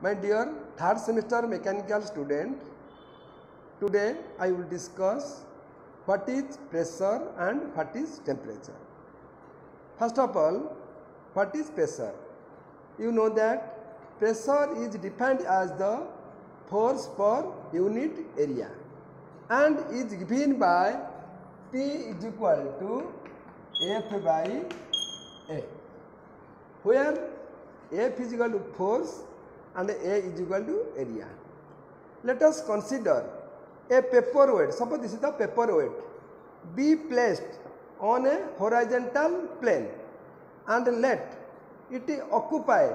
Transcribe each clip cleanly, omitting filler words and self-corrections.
My dear third semester mechanical student, today I will discuss what is pressure and what is temperature. First of all, what is pressure? You know that pressure is defined as the force per unit area and is given by P is equal to F by A, where F is equal to force and A is equal to area. Let us consider a paperweight. Suppose this is the paperweight be placed on a horizontal plane and let it occupy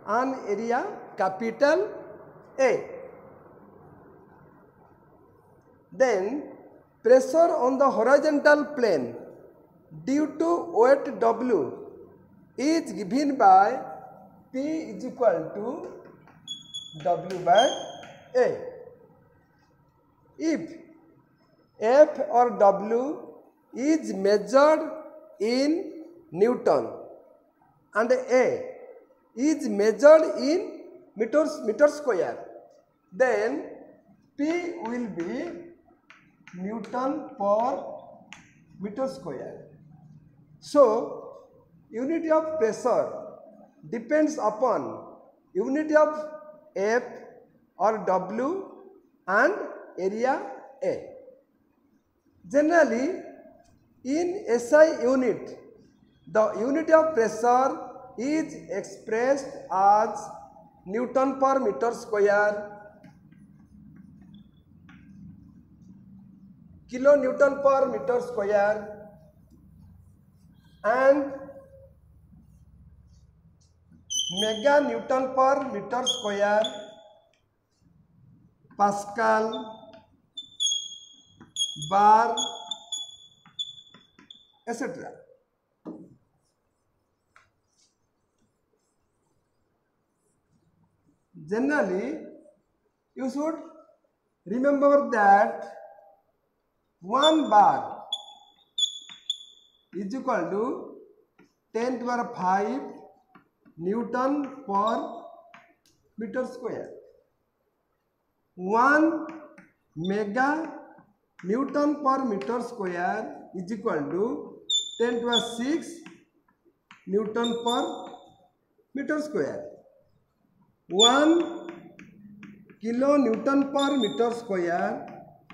an area capital A. Then pressure on the horizontal plane due to weight W is given by P is equal to W by A. If F or W is measured in Newton and A is measured in meter square, then P will be Newton per meter square. So, unit of pressure depends upon unit of F or W and area A. Generally, in SI unit, the unit of pressure is expressed as Newton per meter square, kilonewton per meter square, and mega Newton per meter square, Pascal, bar, etc. Generally, you should remember that 1 bar is equal to 10 to the power 5 Newton per meter square. 1 mega Newton per meter square is equal to 10 to the 6 Newton per meter square. 1 kilonewton per meter square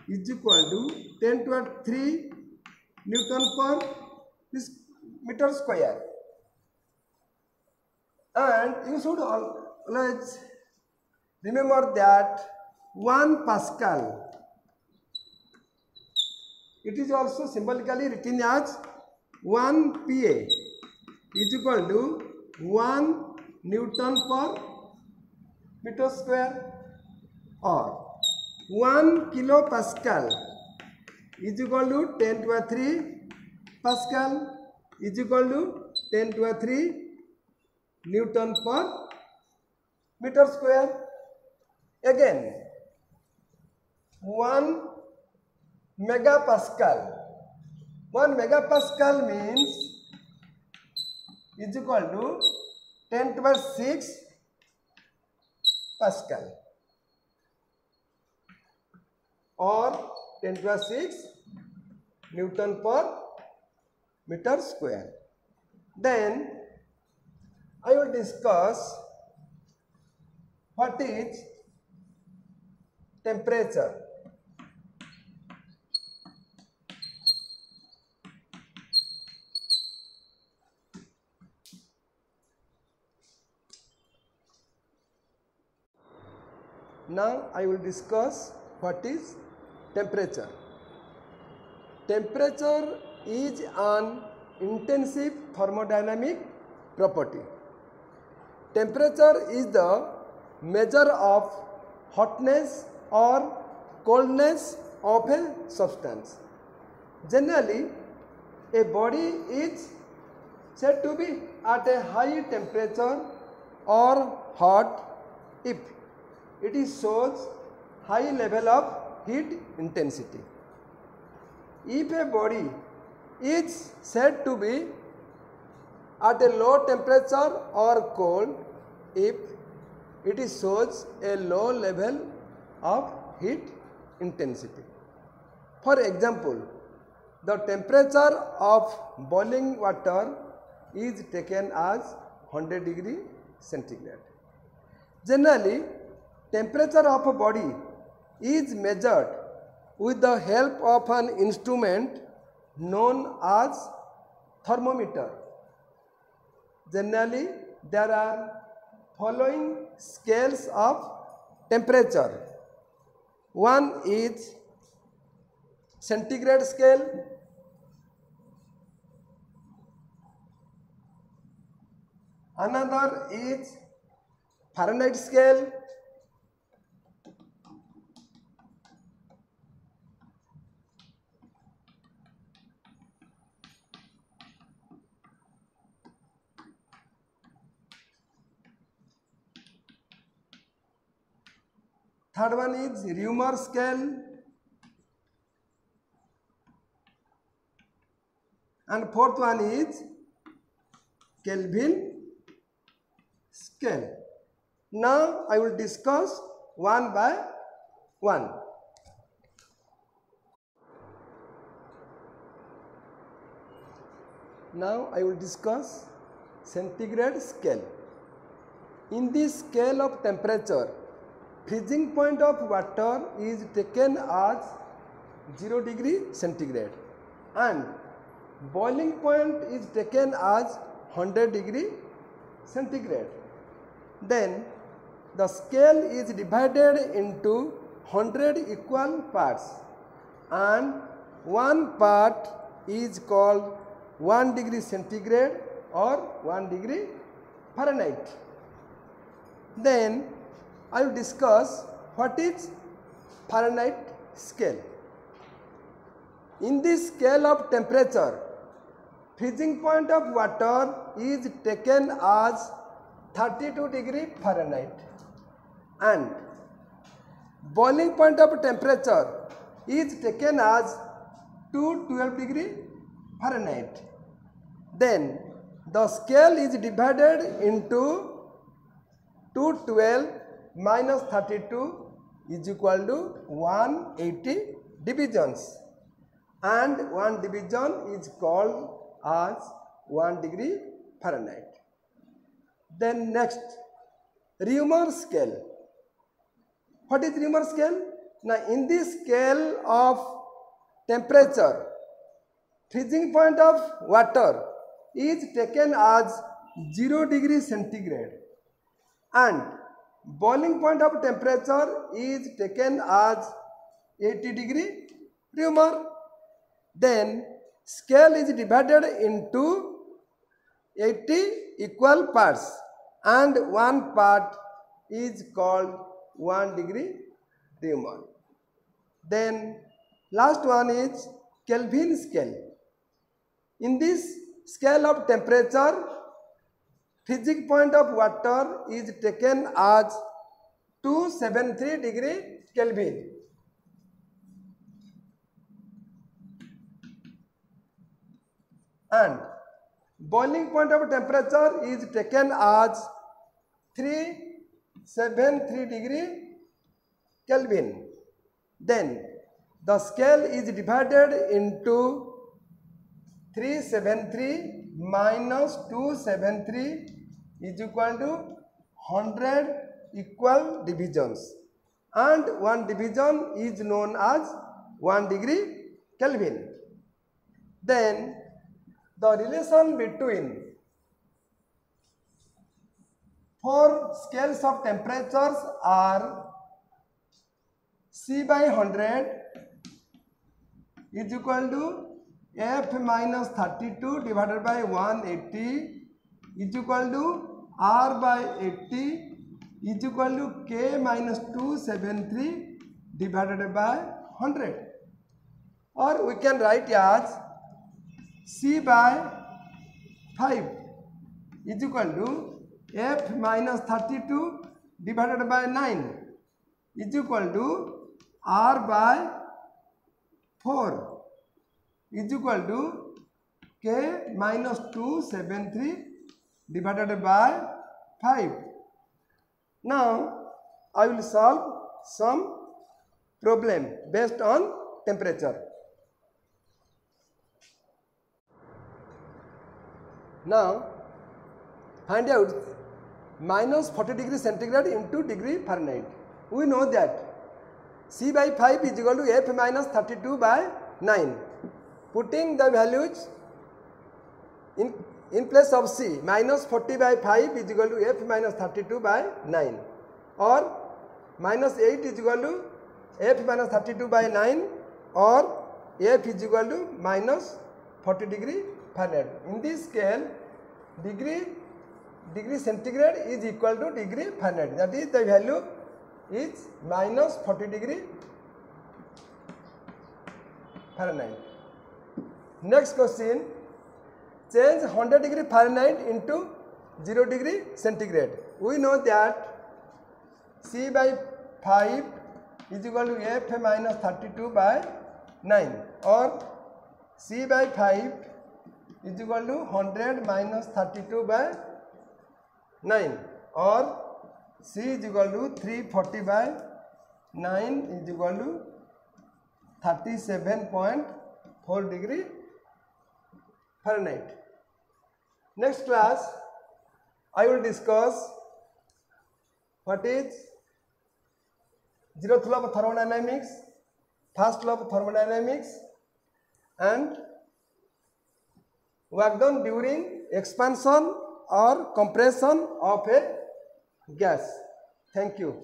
is equal to 10 to the 3 Newton per meter square. And you should always remember that 1 Pascal, it is also symbolically written as 1 Pa is equal to 1 Newton per meter square, or 1 kilopascal is equal to 10 to the 3 Pascal is equal to 10 to the 3 Newton per meter square. Again, 1 megapascal. 1 megapascal means is equal to 10 to the 6 Pascal or 10 to the 6 Newton per meter square. Then I will discuss what is temperature. Now I will discuss what is temperature. Temperature is an intensive thermodynamic property. Temperature is the measure of hotness or coldness of a substance. Generally, a body is said to be at a high temperature or hot if it shows high level of heat intensity. If a body is said to be at a low temperature or cold if it shows a low level of heat intensity. For example, the temperature of boiling water is taken as 100 degree centigrade. Generally, temperature of a body is measured with the help of an instrument known as thermometer. Generally, there are following scales of temperature. One is centigrade scale, another is Fahrenheit scale, third one is Reaumur scale, and fourth one is Kelvin scale. Now I will discuss one by one. Now I will discuss centigrade scale. In this scale of temperature, freezing point of water is taken as 0 degree centigrade and boiling point is taken as 100 degree centigrade. Then the scale is divided into 100 equal parts and one part is called 1 degree centigrade or 1 degree Fahrenheit. Then I will discuss what is Fahrenheit scale. In this scale of temperature, freezing point of water is taken as 32 degree Fahrenheit and boiling point of temperature is taken as 212 degree Fahrenheit. Then the scale is divided into 212 minus 32 is equal to 180 divisions and one division is called as 1 degree Fahrenheit. Then next, Reaumur scale. What is Reaumur scale? Now in this scale of temperature, freezing point of water is taken as 0 degree centigrade and boiling point of temperature is taken as 80 degree Reaumur. Then scale is divided into 80 equal parts and one part is called 1 degree Reaumur. Then last one is Kelvin scale. In this scale of temperature, freezing point of water is taken as 273 degree Kelvin. And boiling point of temperature is taken as 373 degree Kelvin. Then the scale is divided into 373 minus 273 is equal to 100 equal divisions and one division is known as 1 degree Kelvin. Then the relation between 4 scales of temperatures are C by 100 is equal to F minus 32 divided by 180 is equal to R by 80 is equal to K minus 273 divided by 100. Or we can write as C by 5 is equal to F minus 32 divided by 9 is equal to R by 4 is equal to K minus 273 divided by 5. Now I will solve some problem based on temperature. Now find out minus 40 degree centigrade into degree Fahrenheit. We know that C by 5 is equal to F minus 32 by 9. Putting the values in place of C, minus 40 by 5 is equal to F minus 32 by 9, or minus 8 is equal to F minus 32 by 9, or F is equal to minus 40 degree Fahrenheit. In this scale, degree centigrade is equal to degree Fahrenheit. That is, the value is minus 40 degree Fahrenheit. Next question, change 100 degree Fahrenheit into 0 degree centigrade. We know that C by 5 is equal to F minus 32 by 9, or C by 5 is equal to 100 minus 32 by 9, or C is equal to 340 by 9 is equal to 37.4 degree Fahrenheit. Next class, I will discuss what is zeroth law of thermodynamics, first law of thermodynamics, and work done during expansion or compression of a gas. Thank you.